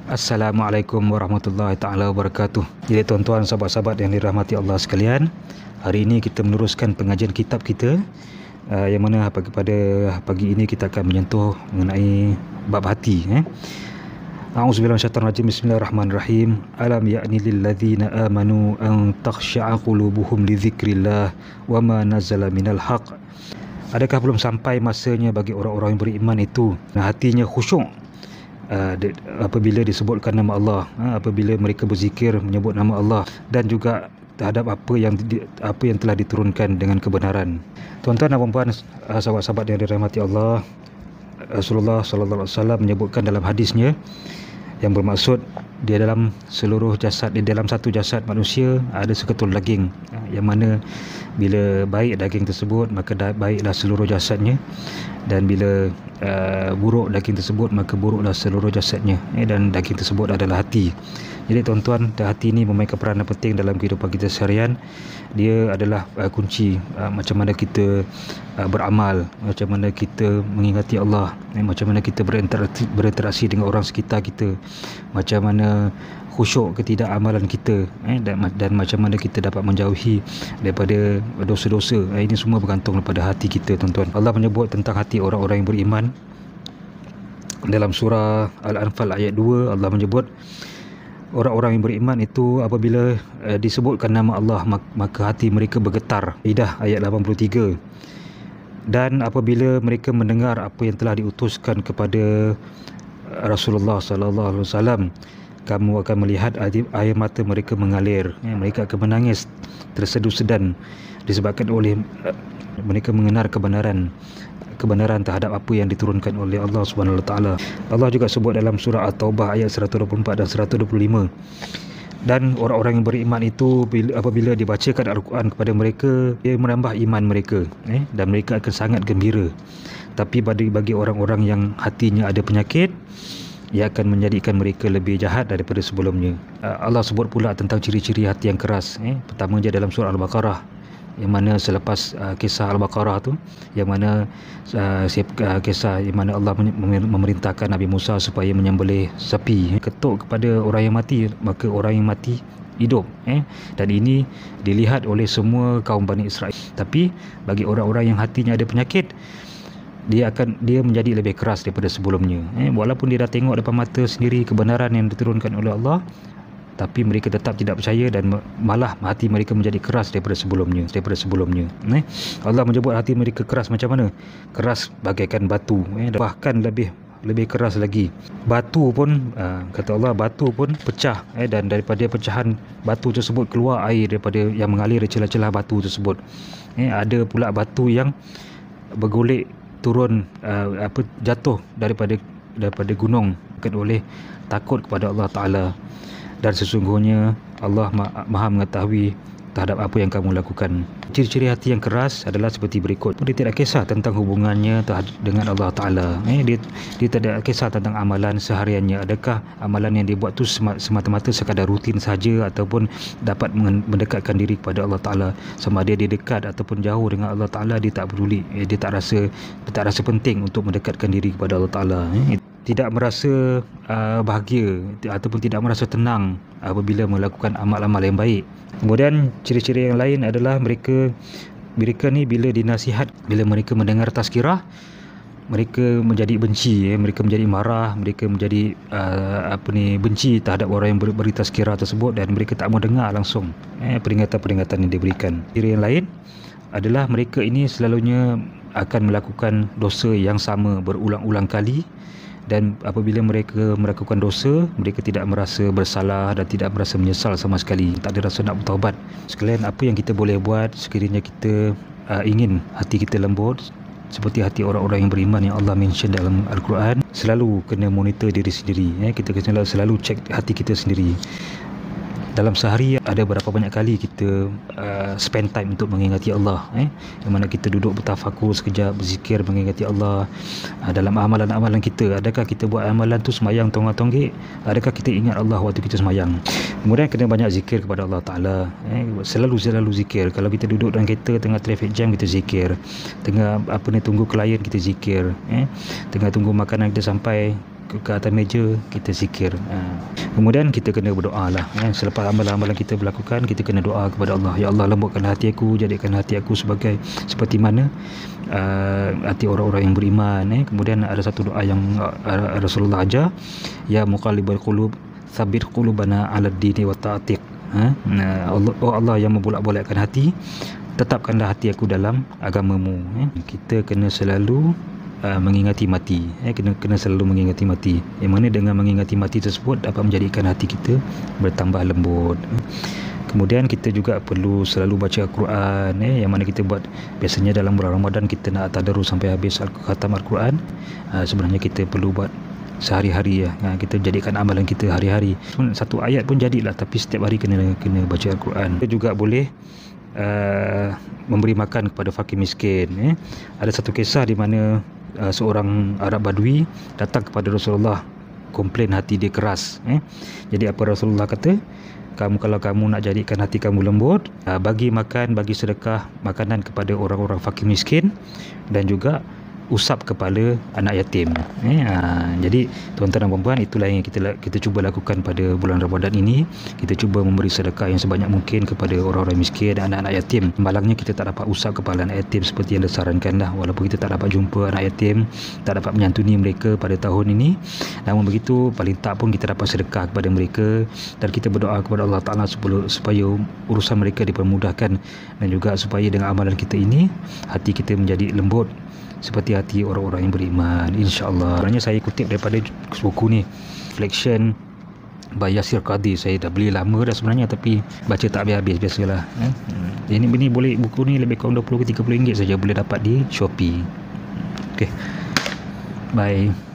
Assalamualaikum warahmatullahi taala wabarakatuh. Jadi tuan-tuan, sahabat-sahabat yang dirahmati Allah sekalian, hari ini kita meneruskan pengajian kitab kita, yang mana pada pagi ini kita akan menyentuh mengenai bab hati. A'udzubillahi minasyaitonir rajim. Bismillahirrahmanirrahim. Alam ya'ni lil ladzina amanu an takhsha'a qulubuhum li dzikrillah wa ma nazala minal haqq. Adakah belum sampai masanya bagi orang-orang yang beriman itu hatinya khusyuk apabila disebutkan nama Allah, apabila mereka berzikir menyebut nama Allah, dan juga terhadap apa yang telah diturunkan dengan kebenaran. Tuan-tuan dan puan-puan, sahabat-sahabat yang dirahmati Allah, Rasulullah sallallahu alaihi wasallam menyebutkan dalam hadisnya yang bermaksud di dalam seluruh jasad, di dalam satu jasad manusia ada seketul daging, yang mana bila baik daging tersebut maka baiklah seluruh jasadnya, dan bila buruk daging tersebut maka buruklah seluruh jasadnya, dan daging tersebut adalah hati. Jadi tuan-tuan, hati ini memainkan peranan penting dalam kehidupan kita seharian. Dia adalah kunci macam mana kita beramal, macam mana kita mengingati Allah, macam mana kita berinteraksi dengan orang sekitar kita, macam mana khusyuk ketidakamalan kita, dan macam mana kita dapat menjauhi daripada dosa-dosa. Ini semua bergantung kepada hati kita, tuan-tuan. Allah menyebut tentang hati orang-orang yang beriman dalam surah Al-Anfal ayat 2. Allah menyebut orang-orang yang beriman itu apabila disebutkan nama Allah maka hati mereka bergetar. Idah ayat 83. Dan apabila mereka mendengar apa yang telah diutuskan kepada Rasulullah sallallahu alaihi wasallam, kamu akan melihat air mata mereka mengalir. Mereka akan menangis tersedu-sedan disebabkan oleh mereka mengenal kebenaran terhadap apa yang diturunkan oleh Allah Subhanahu Wa Taala. Allah juga sebut dalam surah At-Taubah ayat 124 dan 125. Dan orang-orang yang beriman itu apabila dibacakan Al-Quran kepada mereka, ia menambah iman mereka, dan mereka akan sangat gembira. Tapi bagi orang-orang yang hatinya ada penyakit, ia akan menjadikan mereka lebih jahat daripada sebelumnya. Allah sebut pula tentang ciri-ciri hati yang keras. Pertama je dalam surah Al-Baqarah, yang mana selepas kisah Al-Baqarah tu, yang mana kisah yang mana Allah memerintahkan Nabi Musa supaya menyembelih sapi, ketuk kepada orang yang mati, maka orang yang mati hidup, dan ini dilihat oleh semua kaum Bani Israel. Tapi bagi orang-orang yang hatinya ada penyakit, dia menjadi lebih keras daripada sebelumnya. Walaupun dia dah tengok depan mata sendiri kebenaran yang diturunkan oleh Allah, tapi mereka tetap tidak percaya, dan malah hati mereka menjadi keras daripada sebelumnya. Allah menyebut hati mereka keras macam mana? Keras bagaikan batu, bahkan lebih keras lagi. Batu pun, kata Allah, batu pun pecah, dan daripada pecahan batu tersebut keluar air daripada yang mengalir di celah-celah batu tersebut. Ada pula batu yang bergolek turun, jatuh daripada gunung oleh takut kepada Allah Ta'ala. Dan sesungguhnya Allah Maha mengetahui terhadap apa yang kamu lakukan. Ciri-ciri hati yang keras adalah seperti berikut. Dia tidak kisah tentang hubungannya dengan Allah Ta'ala. Dia tidak kisah tentang amalan sehariannya. Adakah amalan yang dia buat tu semata-mata sekadar rutin saja, ataupun dapat mendekatkan diri kepada Allah Ta'ala. Sama ada dia dekat ataupun jauh dengan Allah Ta'ala, dia tak peduli. Dia tak rasa penting untuk mendekatkan diri kepada Allah Ta'ala. Tidak merasa bahagia ataupun tidak merasa tenang apabila melakukan amal-amal yang baik. Kemudian ciri-ciri yang lain adalah mereka ni bila dinasihat, bila mereka mendengar tazkirah, mereka menjadi benci, mereka menjadi marah, mereka menjadi benci terhadap orang yang beri tazkirah tersebut, dan mereka tak mau dengar langsung peringatan-peringatan yang diberikan. Ciri yang lain adalah mereka ini selalunya akan melakukan dosa yang sama berulang-ulang kali, dan apabila mereka melakukan dosa, mereka tidak merasa bersalah dan tidak merasa menyesal sama sekali, tak ada rasa nak bertaubat. Sekalian, apa yang kita boleh buat sekiranya kita ingin hati kita lembut seperti hati orang-orang yang beriman yang Allah mention dalam Al-Quran, selalu kena monitor diri sendiri. Kita kena selalu cek hati kita sendiri. Dalam sehari ada berapa banyak kali kita spend time untuk mengingati Allah, yang mana kita duduk bertafakur sekejap, berzikir, mengingati Allah. Dalam amalan-amalan kita, adakah kita buat amalan tu semayang tonggak-tonggik? Adakah kita ingat Allah waktu kita semayang? Kemudian kena banyak zikir kepada Allah Ta'ala, selalu zikir. Kalau kita duduk dalam kereta tengah traffic jam, kita zikir. Tengah tunggu klien, kita zikir. Tengah tunggu makanan kita sampai, ke atas meja, kita zikir. Kemudian kita kena berdoa lah. Selepas amalan-amalan kita berlakukan, kita kena doa kepada Allah. Ya Allah, lembutkan hati aku, jadikan hati aku seperti mana hati orang-orang yang beriman. Kemudian ada satu doa yang Rasulullah ajar, ya muqallibal qulub tsabbit qulubana 'ala ad-dini wa ta'atiq. Oh Allah yang membolak-balikkan hati, tetapkanlah hati aku dalam agamamu. Kita kena selalu mengingati mati. Kena selalu mengingati mati. Yang mana dengan mengingati mati tersebut dapat menjadikan hati kita bertambah lembut. Kemudian kita juga perlu selalu baca Al-Quran. Yang mana kita buat biasanya dalam bulan Ramadan, kita nak tadarus sampai habis khatam Al-Quran. Sebenarnya kita perlu buat sehari-hari ya. Kita jadikan amalan kita hari-hari. Satu ayat pun jadilah, tapi setiap hari kena baca Al-Quran. Kita juga boleh memberi makan kepada fakir miskin. Ada satu kisah di mana seorang Arab Badui datang kepada Rasulullah, komplain hati dia keras. Jadi apa Rasulullah kata? Kalau kamu nak jadikan hati kamu lembut, bagi makan, bagi sedekah makanan kepada orang-orang fakir miskin, dan juga usap kepala anak yatim. Jadi tuan-tuan dan puan-puan, itulah yang kita cuba lakukan pada bulan Ramadan ini. Kita cuba memberi sedekah yang sebanyak mungkin kepada orang-orang miskin dan anak-anak yatim. Malangnya kita tak dapat usap kepala anak yatim seperti yang disarankan lah. Walaupun kita tak dapat jumpa anak yatim, tak dapat menyantuni mereka pada tahun ini, namun begitu paling tak pun kita dapat sedekah kepada mereka, dan kita berdoa kepada Allah Ta'ala supaya urusan mereka dipermudahkan, dan juga supaya dengan amalan kita ini hati kita menjadi lembut seperti hati orang-orang yang beriman, insya-Allah. Sebenarnya saya kutip daripada buku ni, Reflection by Yasir Qadhi. Saya dah beli lama dah sebenarnya, tapi baca tak habis-habis, biasalah. Ini boleh, buku ni lebih kurang 20 ke 30 ringgit saja boleh dapat di Shopee. Okey. Bye.